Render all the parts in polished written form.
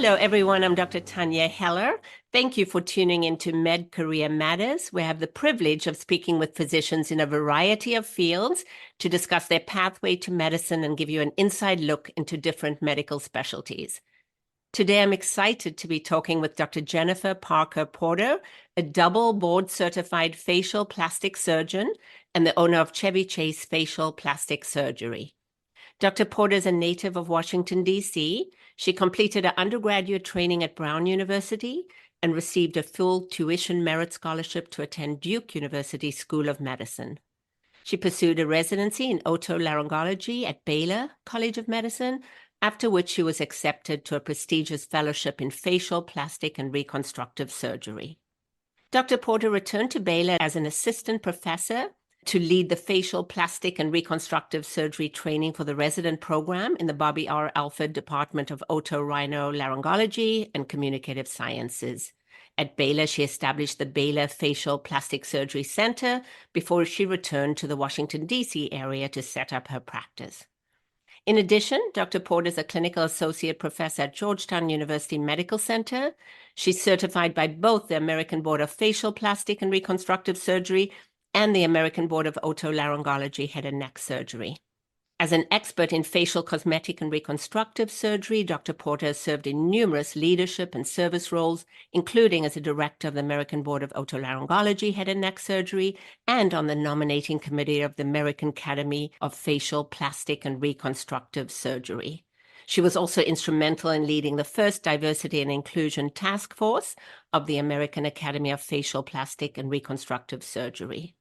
Hello, everyone. I'm Dr. Tania Heller. Thank you for tuning into Med Career Matters. We have the privilege of speaking with physicians in a variety of fields to discuss their pathway to medicine and give you an inside look into different medical specialties. Today, I'm excited to be talking with Dr. Jennifer Parker Porter, a double board-certified facial plastic surgeon and the owner of Chevy Facial Plastic Surgery. Dr. Porter is a native of Washington, D.C. She completed her undergraduate training at Brown University and received a full tuition merit scholarship to attend Duke University School of Medicine. She pursued a residency in otolaryngology at Baylor College of Medicine, after which she was accepted to a prestigious fellowship in facial, plastic, and reconstructive surgery. Dr. Porter returned to Baylor as an assistant professor to lead the facial, plastic, and reconstructive surgery training for the resident program in the Bobby R. Alford Department of Otorhinolaryngology and Communicative Sciences. At Baylor, she established the Baylor Facial Plastic Surgery Center before she returned to the Washington, D.C. area to set up her practice. In addition, Dr. Porter is a clinical associate professor at Georgetown University Medical Center. She's certified by both the American Board of Facial Plastic and Reconstructive Surgery and the American Board of Otolaryngology Head and Neck Surgery. As an expert in facial cosmetic and reconstructive surgery, Dr. Porter has served in numerous leadership and service roles, including as a director of the American Board of Otolaryngology Head and Neck Surgery and on the nominating committee of the American Academy of Facial Plastic and Reconstructive Surgery. She was also instrumental in leading the first Diversity and Inclusion Task Force of the American Academy of Facial Plastic and Reconstructive Surgery.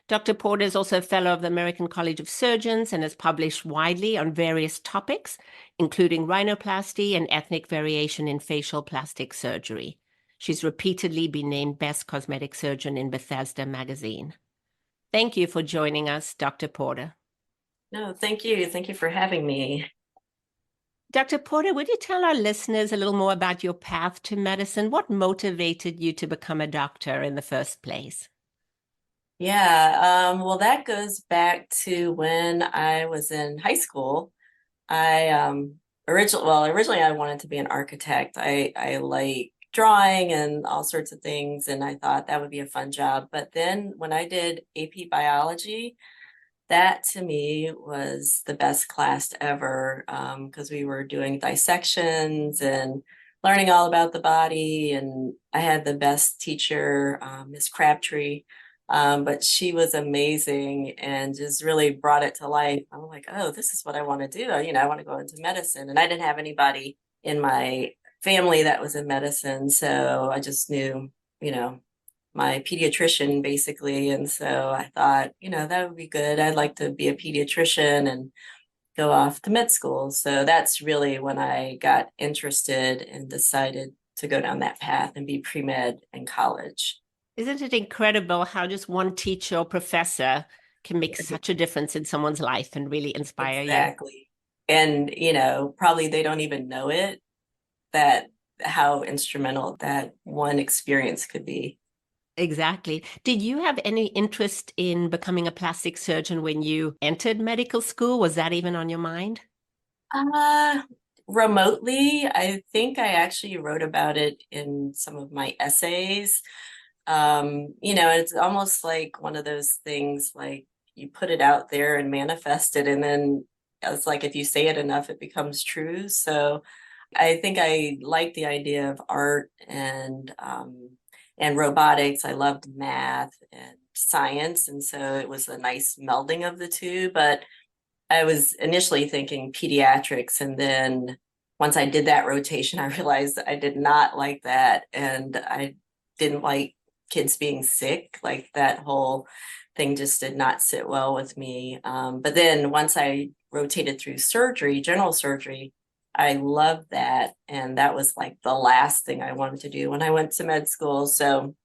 Dr. Porter is also a fellow of the American College of Surgeons and has published widely on various topics, including rhinoplasty and ethnic variation in facial plastic surgery. She's repeatedly been named Best Cosmetic Surgeon in Bethesda magazine. Thank you for joining us, Dr. Porter. No, thank you. Thank you for having me. Dr. Porter, would you tell our listeners a little more about your path to medicine? What motivated you to become a doctor in the first place? Yeah, well, that goes back to when I was in high school. I originally I wanted to be an architect. I like drawing and all sorts of things, and I thought that would be a fun job. But then when I did AP biology, that to me was the best class ever, because we were doing dissections and learning all about the body, and I had the best teacher, Miss Crabtree. But she was amazing and just really brought it to life. I'm like, oh, this is what I want to do. I want to go into medicine. And I didn't have anybody in my family that was in medicine. So I just knew, my pediatrician basically. And so I thought, that would be good. I'd like to be a pediatrician and go off to med school. So that's really when I got interested and decided to go down that path and be pre-med in college. Isn't it incredible how just one teacher or professor can make such a difference in someone's life and really inspire you? Exactly. And, probably they don't even know it, that how instrumental that one experience could be. Exactly. Did you have any interest in becoming a plastic surgeon when you entered medical school? Was that even on your mind? Uh, Remotely, I think I actually wrote about it in some of my essays. It's almost like one of those things, like you put it out there and manifest it, and then it's like if you say it enough, it becomes true. So I think I like the idea of art and robotics. I loved math and science, and so it was a nice melding of the two. But I was initially thinking pediatrics, and then once I did that rotation, I realized I did not like that, and I didn't like kids being sick. Like that whole thing just did not sit well with me. But then once I rotated through surgery, general surgery, I loved that. And that was like the last thing I wanted to do when I went to med school. So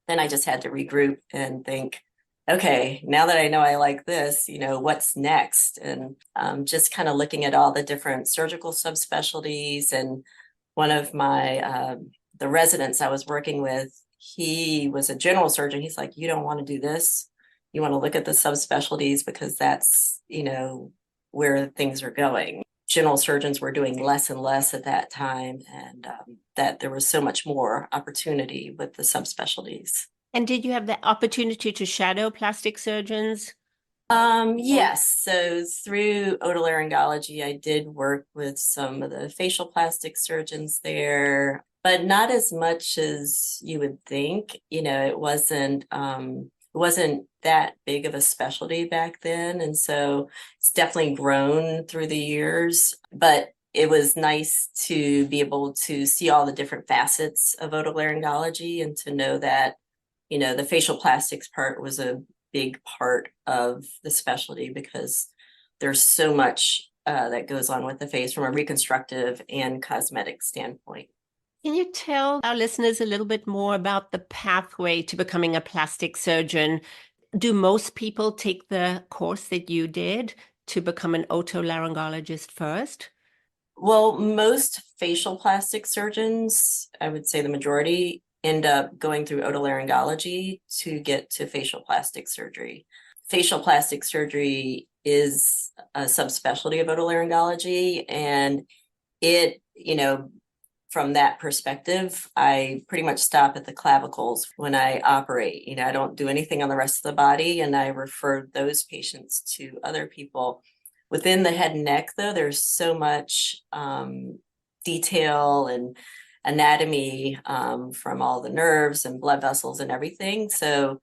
then I just had to regroup and think, okay, now that I know I like this, what's next? And just kind of looking at all the different surgical subspecialties. And one of the residents I was working with, he was a general surgeon. He's like, you don't want to do this. You want to look at the subspecialties because that's, where things are going. general surgeons were doing less and less at that time, and that there was so much more opportunity with the subspecialties. And did you have the opportunity to shadow plastic surgeons? Yes. So through otolaryngology, I did work with some of the facial plastic surgeons there, but not as much as you would think. It wasn't that big of a specialty back then. And so it's definitely grown through the years, but it was nice to be able to see all the different facets of otolaryngology and to know that, the facial plastics part was a big part of the specialty because there's so much that goes on with the face from a reconstructive and cosmetic standpoint. Can you tell our listeners a little bit more about the pathway to becoming a plastic surgeon? Do most people take the course that you did to become an otolaryngologist first? Well, most facial plastic surgeons, I would say the majority, end up going through otolaryngology to get to facial plastic surgery. Facial plastic surgery is a subspecialty of otolaryngology, and it, from that perspective, I pretty much stop at the clavicles when I operate. I don't do anything on the rest of the body, and I refer those patients to other people. Within the head and neck, though, there's so much detail and anatomy from all the nerves and blood vessels and everything. So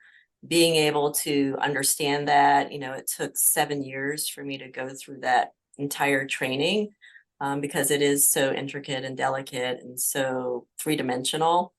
being able to understand that, it took 7 years for me to go through that entire training because it is so intricate and delicate and so three-dimensional.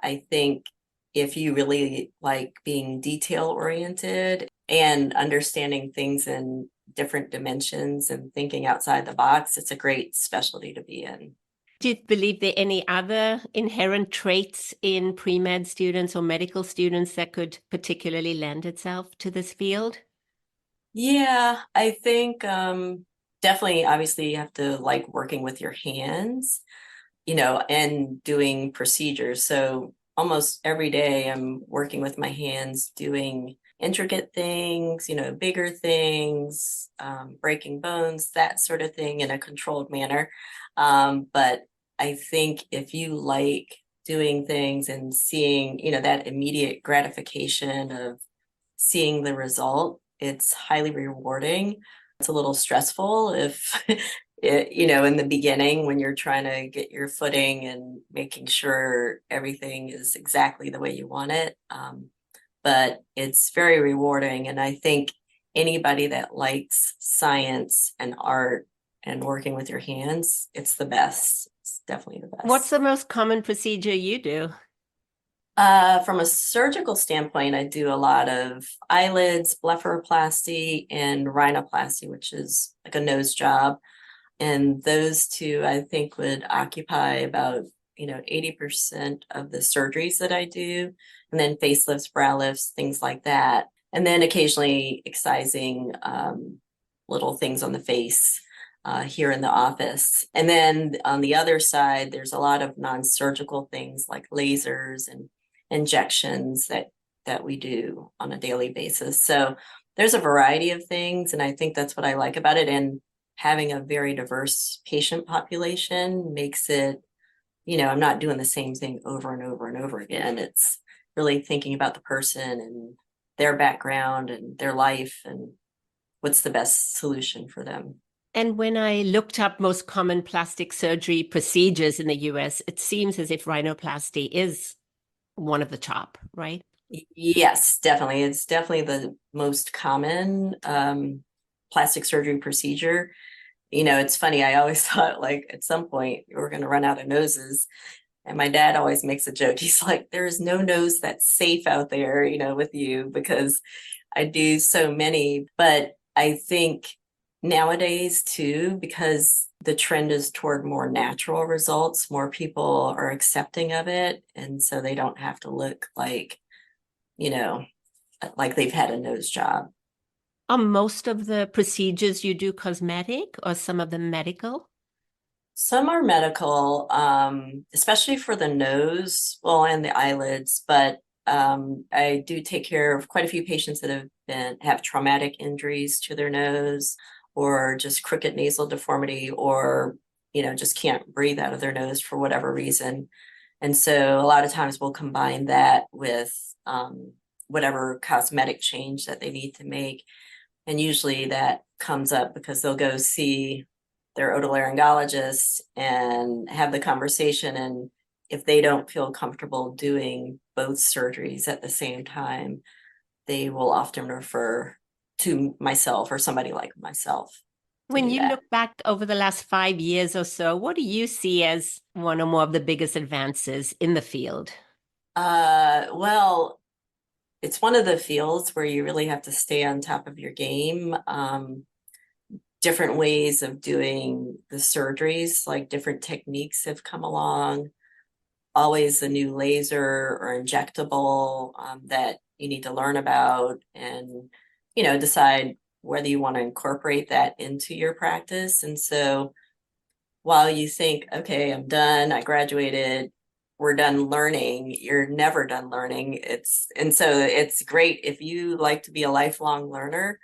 I think if you really like being detail oriented and understanding things in different dimensions and thinking outside the box, it's a great specialty to be in. Do you believe there are any other inherent traits in pre-med students or medical students that could particularly lend itself to this field? Yeah, I think definitely, obviously, you have to like working with your hands, and doing procedures. So almost every day I'm working with my hands, doing intricate things, bigger things, breaking bones, that sort of thing in a controlled manner. But I think if you like doing things and seeing, that immediate gratification of seeing the result, it's highly rewarding. It's a little stressful if in the beginning when you're trying to get your footing and making sure everything is exactly the way you want it. But it's very rewarding. And I think anybody that likes science and art and working with your hands, it's the best. It's definitely the best. What's the most common procedure you do? From a surgical standpoint, I do a lot of eyelids, blepharoplasty, and rhinoplasty, which is like a nose job. And those two, I think, would occupy about 80% of the surgeries that I do, and then facelifts, brow lifts, things like that. And then occasionally excising little things on the face here in the office. And then on the other side, there's a lot of non-surgical things like lasers and injections that we do on a daily basis. So there's a variety of things, and I think that's what I like about it. And having a very diverse patient population makes it, I'm not doing the same thing over and over and over again. It's really thinking about the person and their background and their life and what's the best solution for them. And when I looked up most common plastic surgery procedures in the US, it seems as if rhinoplasty is one of the top, right? Yes, definitely. It's definitely the most common plastic surgery procedure. It's funny. I always thought like at some point we're going to run out of noses. And my dad always makes a joke. He's like, there is no nose that's safe out there, with you, because I do so many. But I think nowadays too, because the trend is toward more natural results, more people are accepting of it. And so they don't have to look like, like they've had a nose job. Are most of the procedures you do cosmetic or some of them medical? Some are medical, especially for the nose, well, and the eyelids, but I do take care of quite a few patients that have traumatic injuries to their nose or just crooked nasal deformity, or, just can't breathe out of their nose for whatever reason. And so a lot of times we'll combine that with whatever cosmetic change that they need to make. And usually that comes up because they'll go see their otolaryngologist and have the conversation. And if they don't feel comfortable doing both surgeries at the same time, they will often refer to myself or somebody like myself to When do you that. look back over the last 5 years or so, what do you see as one or more of the biggest advances in the field? Well, it's one of the fields where you really have to stay on top of your game. Different ways of doing the surgeries, like different techniques have come along. Always a new laser or injectable that you need to learn about and, decide whether you want to incorporate that into your practice. And so while you think, okay, I'm done, I graduated, we're done learning, you're never done learning. And so it's great if you like to be a lifelong learner.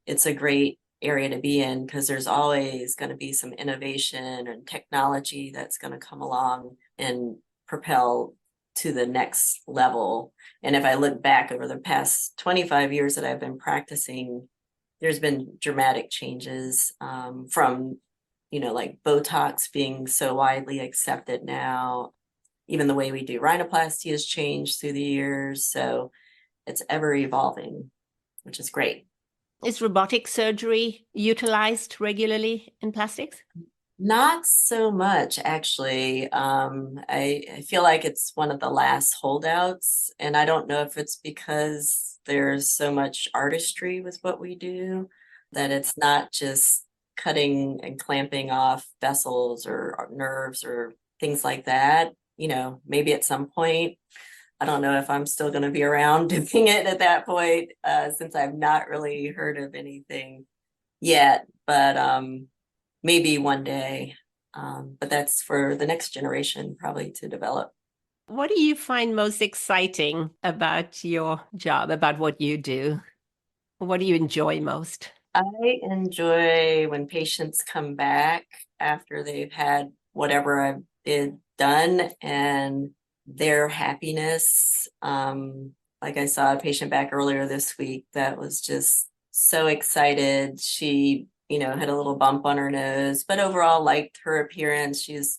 It's a great area to be in because there's always going to be some innovation and technology that's going to come along and propel to the next level. And if I look back over the past 25 years that I've been practicing, there's been dramatic changes from, like Botox being so widely accepted now. Even the way we do rhinoplasty has changed through the years. So it's ever evolving, which is great. Is robotic surgery utilized regularly in plastics? Not so much, actually. I feel like it's one of the last holdouts, and I don't know if it's because there's so much artistry with what we do that it's not just cutting and clamping off vessels or nerves or things like that. Maybe at some point, I don't know if I'm still going to be around doing it at that point, since I've not really heard of anything yet, but maybe one day. But that's for the next generation probably to develop. What do you find most exciting about your job, about what you do? What do you enjoy most? I enjoy when patients come back after they've had whatever I've did done and their happiness. Like I saw a patient back earlier this week that was just so excited. She, had a little bump on her nose, but overall liked her appearance. She's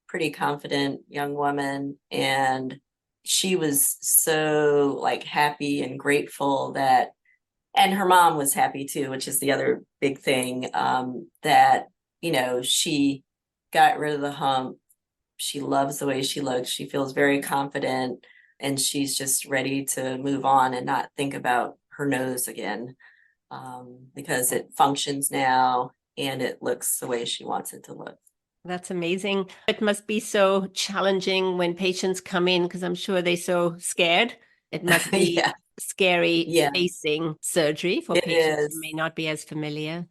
pretty confident young woman. And she was so like happy and grateful that, and her mom was happy too, which is the other big thing, that, she got rid of the hump. She loves the way she looks. She feels very confident and she's just ready to move on and not think about her nose again, because it functions now and it looks the way she wants it to look. That's amazing. It must be so challenging when patients come in because I'm sure they're so scared. It must be Yeah, scary yeah, facing surgery for it patients who may is. not be as familiar.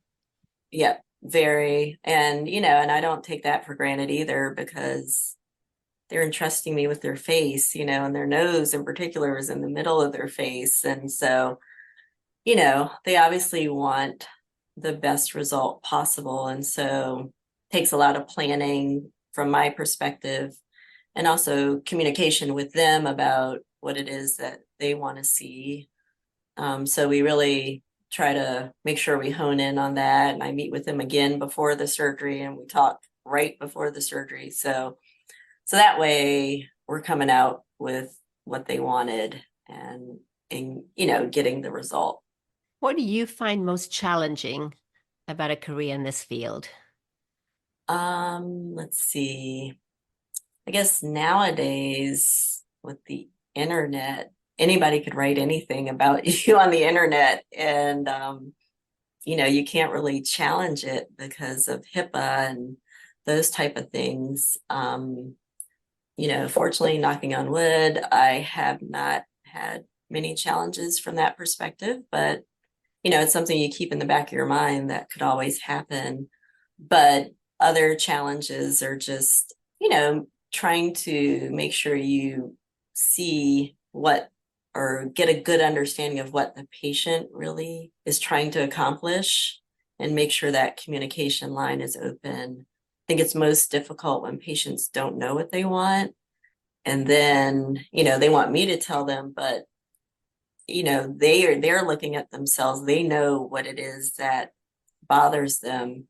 Yeah, very. And, and I don't take that for granted either because they're entrusting me with their face, and their nose in particular is in the middle of their face. And so, they obviously want the best result possible. And so it takes a lot of planning from my perspective and also communication with them about what it is that they want to see. So we really try to make sure we hone in on that. And I meet with them again before the surgery and we talk right before the surgery. So that way we're coming out with what they wanted and getting the result. What do you find most challenging about a career in this field? Let's see. I guess nowadays with the internet, anybody could write anything about you on the internet. And you can't really challenge it because of HIPAA and those type of things. Fortunately, knocking on wood, I have not had many challenges from that perspective, but it's something you keep in the back of your mind that could always happen. But other challenges are just, trying to make sure you see what or get a good understanding of what the patient really is trying to accomplish and make sure that communication line is open. I think it's most difficult when patients don't know what they want. And then, they want me to tell them, but they're looking at themselves. They know what it is that bothers them,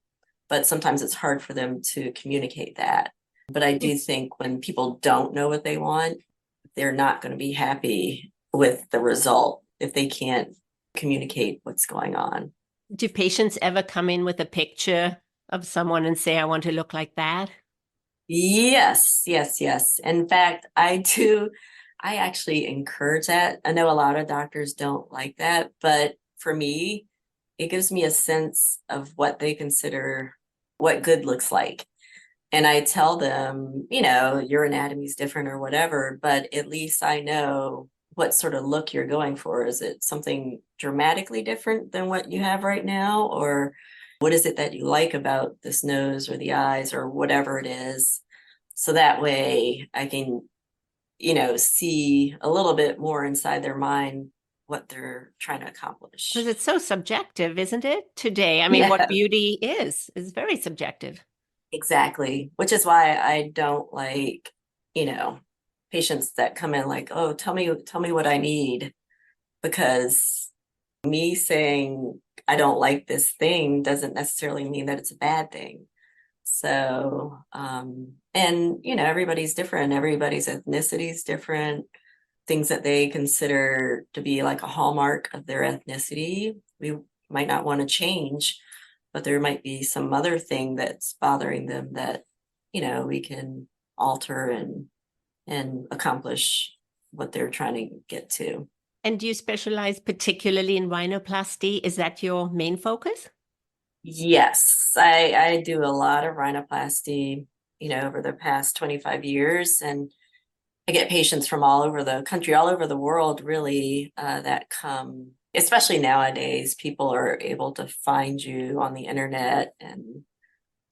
but sometimes it's hard for them to communicate that. But I do think when people don't know what they want, they're not going to be happy with the result if they can't communicate what's going on. Do patients ever come in with a picture of someone and say, I want to look like that? Yes, yes, yes. In fact, I do. I actually encourage that. I know a lot of doctors don't like that, but for me, it gives me a sense of what they consider what good looks like. And I tell them, your anatomy is different or whatever, but at least I know what sort of look you're going for. Is it something dramatically different than what you have right now? Or what is it that you like about this nose or the eyes or whatever it is? So that way I can, see a little bit more inside their mind what they're trying to accomplish. Because it's so subjective, isn't it? Today, I mean, Yeah. what beauty is very subjective. Exactly, which is why I don't like, patients that come in like, oh, tell me what I need, because me saying I don't like this thing doesn't necessarily mean that it's a bad thing. So, and everybody's different, everybody's ethnicity is different, things that they consider to be like a hallmark of their ethnicity, we might not want to change, but there might be some other thing that's bothering them that, we can alter and accomplish what they're trying to get to. And do you specialize particularly in rhinoplasty? Is that your main focus? Yes, I do a lot of rhinoplasty, over the past 25 years, and I get patients from all over the country, all over the world, really, that come, especially nowadays, people are able to find you on the internet and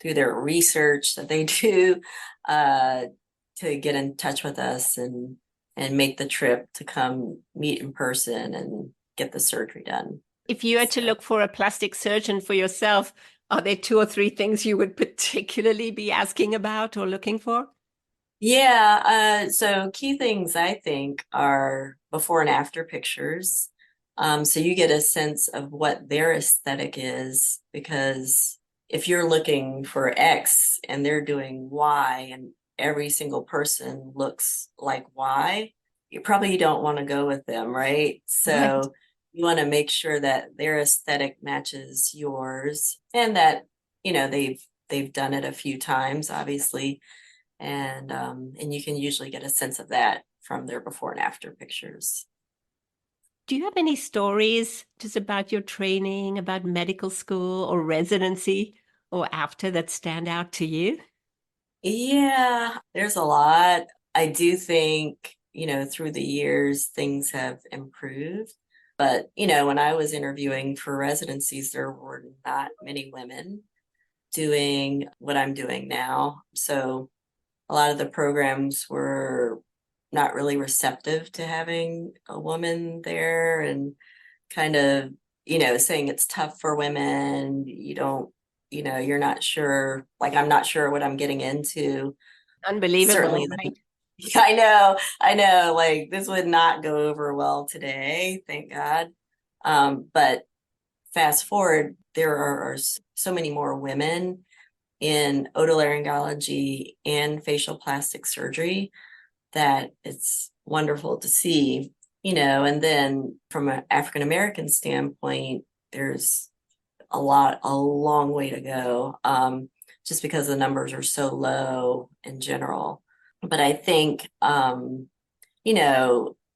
through their research that they do, to get in touch with us and make the trip to come meet in person and get the surgery done. If you had to look for a plastic surgeon for yourself, are there 2 or 3 things you would particularly be asking about or looking for? Yeah, so key things I think are before and after pictures. So you get a sense of what their aesthetic is, because if you're looking for X and they're doing Y and every single person looks like Y, you probably don't want to go with them, right? So Right. you want to make sure that their aesthetic matches yours, and that, they've done it a few times, obviously, and you can usually get a sense of that from their before and after pictures. Do you have any stories just about your training, about medical school or residency or after that stand out to you? Yeah, there's a lot. I do think, through the years, things have improved. But, when I was interviewing for residencies, there were not many women doing what I'm doing now. So a lot of the programs were not really receptive to having a woman there, and kind of, saying it's tough for women. You don't, you're not sure, like, I'm not sure what I'm getting into. Unbelievable, Certainly, right? I know, like, this would not go over well today, thank God. But fast forward, there are so many more women in otolaryngology and facial plastic surgery that it's wonderful to see, and then from an African American standpoint, there's a long way to go, just because the numbers are so low in general. But I think,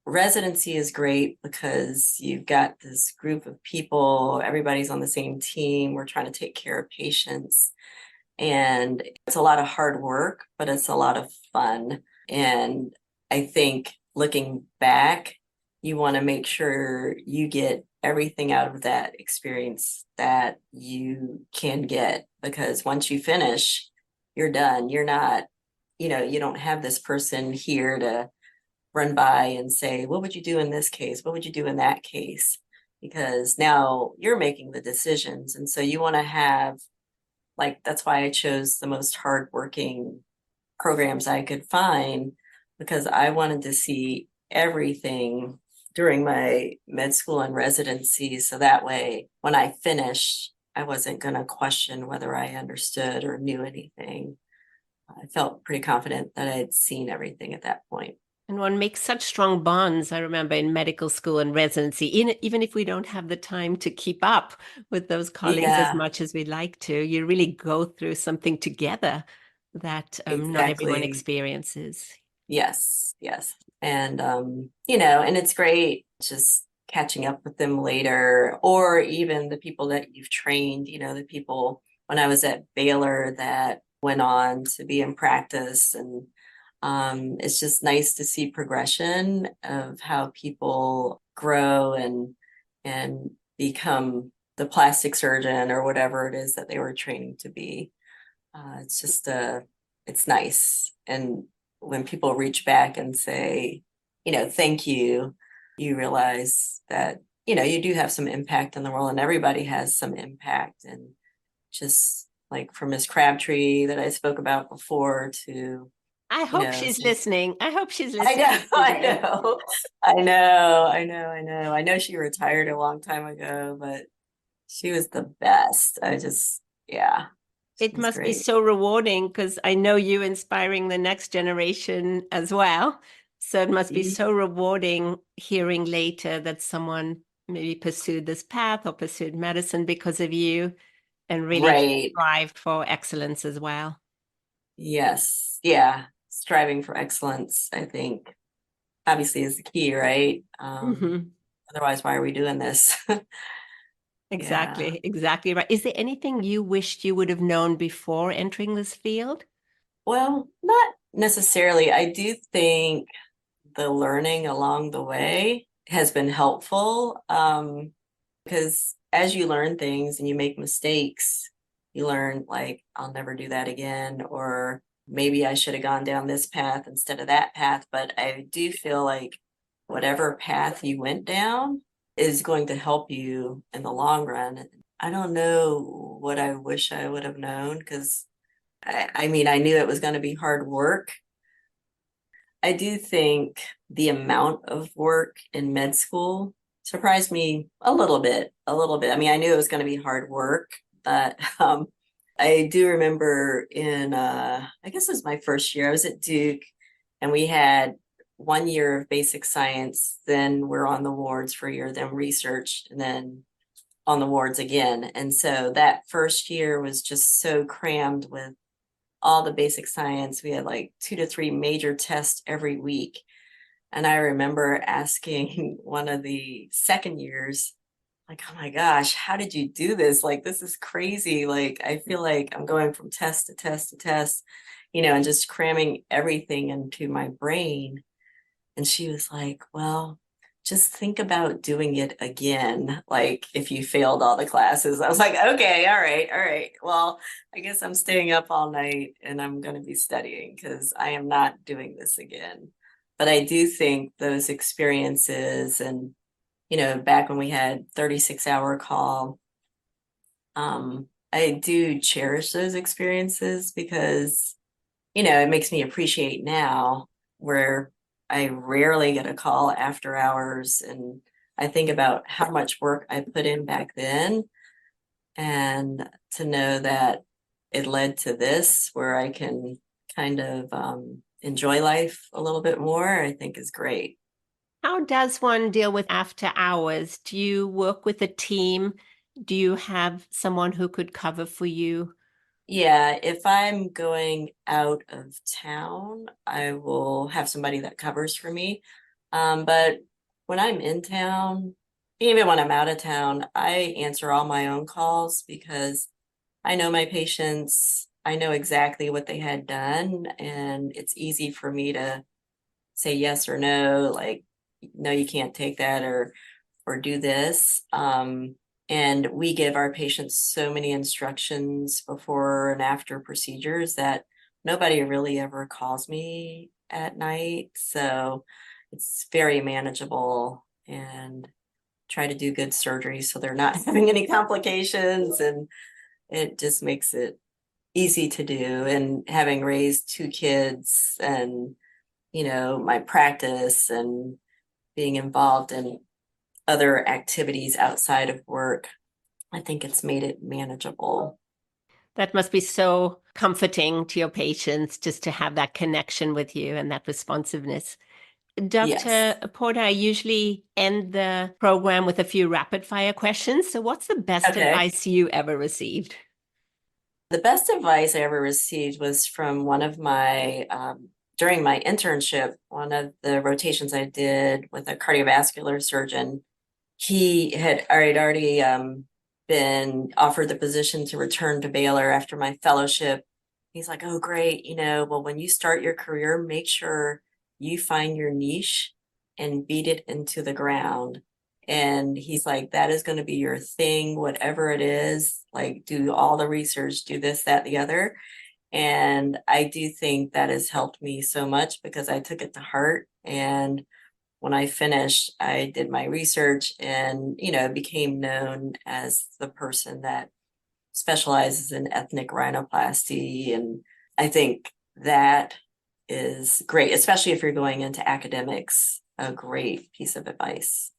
residency is great because you've got this group of people, everybody's on the same team, we're trying to take care of patients. And it's a lot of hard work, but it's a lot of fun. And I think looking back, you want to make sure you get everything out of that experience that you can get, because once you finish, you're done. You're not, you don't have this person here to run by and say, what would you do in this case? What would you do in that case? because now you're making the decisions. And so you want to have, like, that's why I chose the most hardworking programs I could find, because I wanted to see everything during my med school and residency. So that way, when I finished, I wasn't going to question whether I understood or knew anything. I felt pretty confident that I had seen everything at that point. And one makes such strong bonds. I remember in medical school and residency, even if we don't have the time to keep up with those colleagues as Yeah, much as we'd like to, you really go through something together that not everyone exactly. experiences. Yes, yes. And and it's great just catching up with them later, or even the people that you've trained, the people when I was at Baylor that went on to be in practice. And it's just nice to see progression of how people grow and become the plastic surgeon or whatever it is that they were training to be. It's just it's nice. And when people reach back and say, thank you, you realize that, you do have some impact in the world, and everybody has some impact. And just like from Miss Crabtree that I spoke about before to, I hope she's some, listening. I hope she's I know, listening I today. know, I know, I know, I know. I know she retired a long time ago, but she was the best. Yeah, she It was must be great. so rewarding because I know you inspiring the next generation as well. So it must be so rewarding hearing later that someone maybe pursued this path or pursued medicine because of you and really Right. strived for excellence as well. Yes. Yeah. Striving for excellence, I think, obviously is the key, right? Hmm. Otherwise, why are we doing this? Yeah. Exactly, exactly right. Is there anything you wished you would have known before entering this field? Well, not necessarily. I do think the learning along the way has been helpful, because as you learn things and you make mistakes, you learn, like, I'll never do that again, or maybe I should have gone down this path instead of that path. But I do feel like whatever path you went down is going to help you in the long run. I don't know what I wish I would have known, because I mean, I knew it was going to be hard work. I do think the amount of work in med school surprised me a little bit, a little bit. I mean, I knew it was going to be hard work, but I do remember in I guess it was my first year, I was at Duke, and we had 1 year of basic science, then we're on the wards for a year, then research, and then on the wards again. And so that first year was just so crammed with all the basic science. We had like 2 to 3 major tests every week. And I remember asking one of the second years, like, oh my gosh, how did you do this? Like, this is crazy. Like, I feel like I'm going from test to test to test, and just cramming everything into my brain. And she was like, well, just think about doing it again. Like, if you failed all the classes. I was like, okay, all right, all right. Well, I guess I'm staying up all night and I'm going to be studying, because I am not doing this again. But I do think those experiences, and, back when we had 36-hour call, I do cherish those experiences, because, it makes me appreciate now, where I rarely get a call after hours. And I think about how much work I put in back then, and to know that it led to this, where I can kind of enjoy life a little bit more, I think is great. How does one deal with after hours? Do you work with a team? Do you have someone who could cover for you? Yeah, if I'm going out of town, I will have somebody that covers for me. But when I'm in town, even when I'm out of town, I answer all my own calls, because I know my patients. I know exactly what they had done, and it's easy for me to say yes or no, like, no, you can't take that, or do this. And we give our patients so many instructions before and after procedures that nobody really ever calls me at night. So it's very manageable. And try to do good surgery so they're not having any complications, and it just makes it easy to do. And having raised 2 kids and, my practice and being involved in other activities outside of work, I think it's made it manageable. That must be so comforting to your patients just to have that connection with you and that responsiveness. Yes. Dr. Porter, I usually end the program with a few rapid fire questions. So what's the best Okay. advice you ever received? The best advice I ever received was from one of my, during my internship, one of the rotations I did with a cardiovascular surgeon. He had already been offered the position to return to Baylor after my fellowship. He's like, oh, great. Well, when you start your career, make sure you find your niche and beat it into the ground. And he's like, that is going to be your thing, whatever it is. Like, do all the research, do this, that, the other. And I do think that has helped me so much because I took it to heart. And when I finished, I did my research and, became known as the person that specializes in ethnic rhinoplasty. And I think that is great, especially if you're going into academics, a great piece of advice.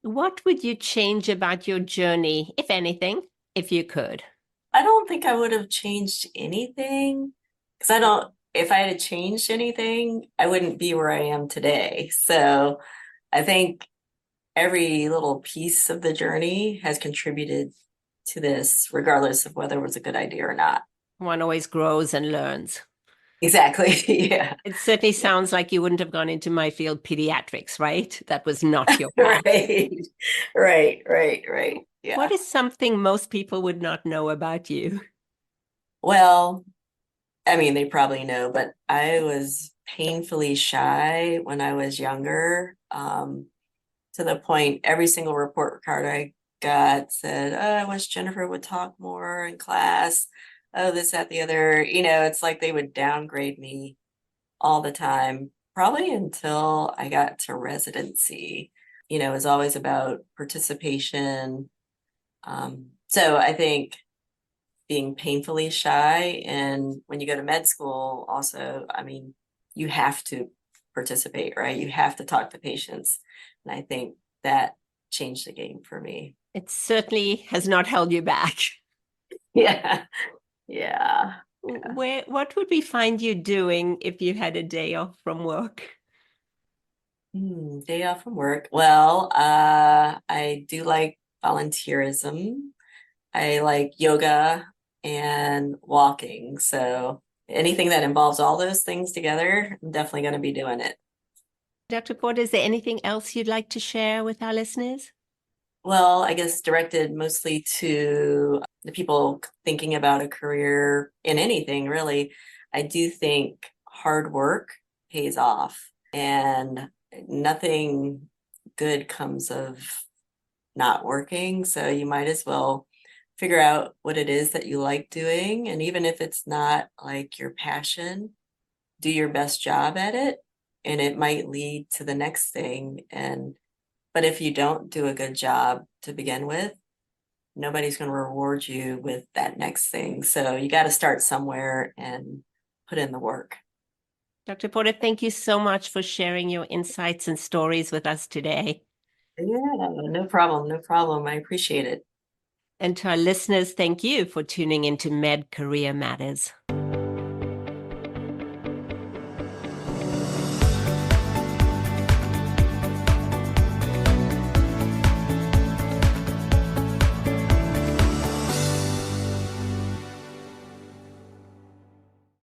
What would you change about your journey, if anything, if you could? I don't think I would have changed anything because if I had changed anything, I wouldn't be where I am today. So I think every little piece of the journey has contributed to this, regardless of whether it was a good idea or not. One always grows and learns. Exactly. Yeah. It certainly Yeah. sounds like you wouldn't have gone into my field, pediatrics, right? That was not your path. Right. Right. Yeah. What is something most people would not know about you? Well, I mean, they probably know, but I was painfully shy when I was younger, to the point every single report card I got said, oh, I wish Jennifer would talk more in class. Oh, this, that, the other. It's like they would downgrade me all the time, probably until I got to residency. It was always about participation. So I think being painfully shy, and when you go to med school, also, I mean, you have to participate, right? You have to talk to patients. And I think that changed the game for me. It certainly has not held you back. Yeah. Yeah. What would we find you doing if you had a day off from work? Day off from work. Well, I do like volunteerism. I like yoga and walking. So anything that involves all those things together, I'm definitely going to be doing it. Dr. Porter, is there anything else you'd like to share with our listeners? Well, I guess directed mostly to the people thinking about a career in anything, really. I do think hard work pays off, and nothing good comes of not working. So you might as well figure out what it is that you like doing. And even if it's not like your passion, do your best job at it, and it might lead to the next thing. But if you don't do a good job to begin with, nobody's going to reward you with that next thing. So you got to start somewhere and put in the work. Dr. Porter, thank you so much for sharing your insights and stories with us today. Yeah, no problem. No problem. I appreciate it. And to our listeners, thank you for tuning into Med Career Matters.